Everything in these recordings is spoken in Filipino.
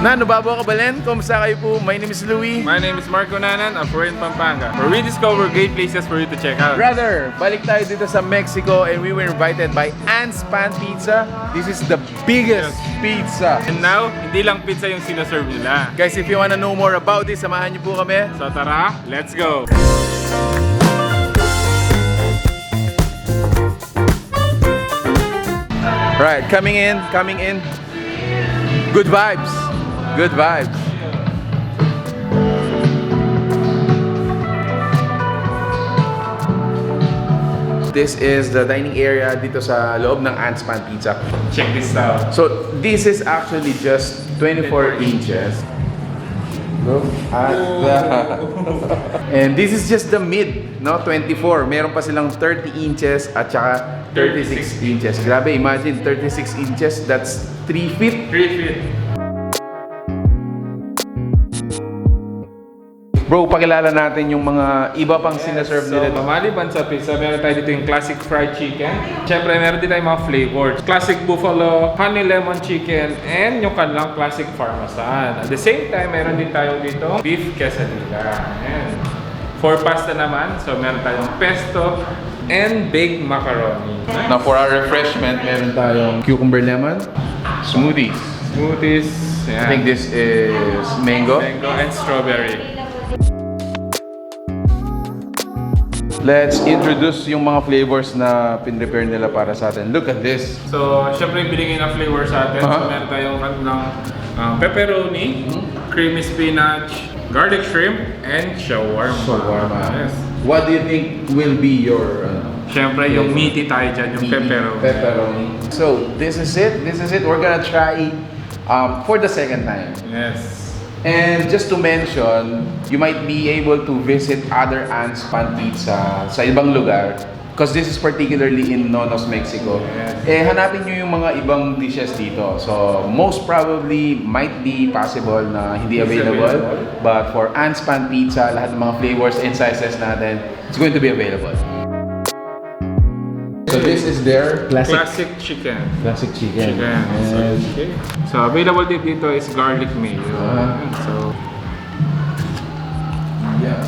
Nano Babo Kabalen, kumusta kayo po? My name is Louie. My name is Marco Nanan. I'm from Pampanga, where we discover great places for you to check out. Brother, balik tayo dito sa Mexico and we were invited by Anne's Pan Pizza. This is the biggest pizza. And now, hindi lang pizza yung sinaserve nila. Guys, if you wanna know more about this, samahan niyo po kami. So tara, let's go! Right, coming in. Good vibes. Good vibes. This is the dining area dito sa loob ng Anne's Pan Pizza. Check this out. So, this is actually just 24 inches. Look at that. And this is just the mid, no? 24. Meron pa silang 30 inches at saka 36 inches. Grabe, imagine 36 inches, that's 3 feet. 3 feet. Bro, pakilala natin yung mga iba pang sinaserve nila. Maliban sa pizza, meron tayo dito yung classic fried chicken. Siyempre, meron din tayong mga flavors. Classic buffalo, honey lemon chicken, and yung kanilang classic parmesan. At the same time, meron din tayo dito beef quesadilla. Ayan. For pasta naman, so meron tayong pesto and baked macaroni. Now for our refreshment, meron tayong cucumber lemon, smoothies. Smoothies. I think this is mango. Mango and strawberry. Let's introduce yung mga flavors na pin-prepare nila para sa atin. Look at this. So, syempre yung binigay na flavor sa atin. So, meron tayong pepperoni, creamy spinach, garlic shrimp, and shawarma. Yes. What do you think will be your... Syempre yung meaty tayo dyan, yung pepperoni. So, this is it. We're gonna try for the second time. Yes. And just to mention, you might be able to visit other Anne's Pan Pizza sa ibang lugar because this is particularly in Nonos, Mexico. Yes. Hanapin nyo yung mga ibang dishes dito. So, most probably might be possible na hindi available. But for Anne's Pan Pizza, lahat ng mga flavors and sizes natin, it's going to be available. So this is their Classic chicken. Classic chicken. Okay. So available din dito is garlic mayo. So yeah.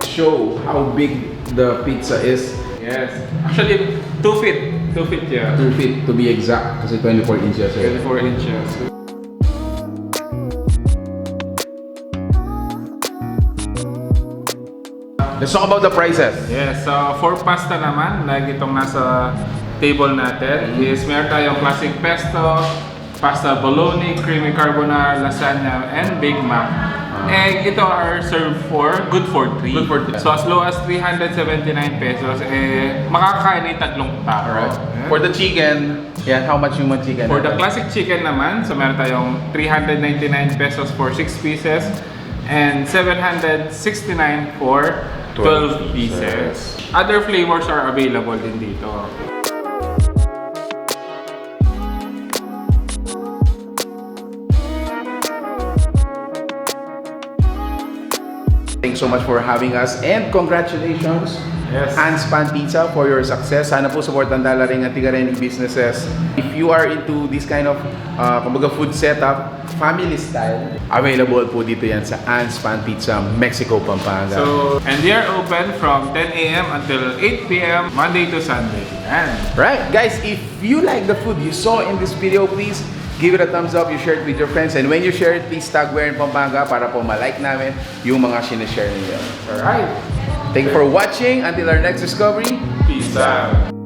Show how big the pizza is. yes. Actually 2 feet. 2 feet, yeah. 2 feet to be exact kasi 24 inches. 24 inches. Let's talk about the prices. Yes, so for pasta naman, like itong nasa table natin, is meron tayong classic pesto, pasta bologna, creamy carbonara, lasagna, and Big Mac. And ito are served for good for 3. Good for 3. So as low as 379 pesos, makakain ng tatlong tao. Alright. For the chicken, how much yung chicken? For the classic chicken naman, so meron tayong 399 pesos for 6 pieces and 769 for 12 pieces. Other flavors are available din dito. Thanks so much for having us and congratulations, Yes. Anne's Pan Pizza, for your success. Sana po supportan tala rin ang tiga-rin businesses. If you are into this kind of kumbaga food setup, family style, available po dito yan sa Anne's Pan Pizza, Mexico, Pampanga. So, and they are open from 10 a.m. until 8 p.m. Monday to Sunday. And Right, guys, if you like the food you saw in this video, please give it a thumbs up, you share it with your friends, and when you share it, please tag Where in Pampanga para po ma-like namin yung mga sinishare niyo. alright, Thank you for watching. Until our next discovery, peace out.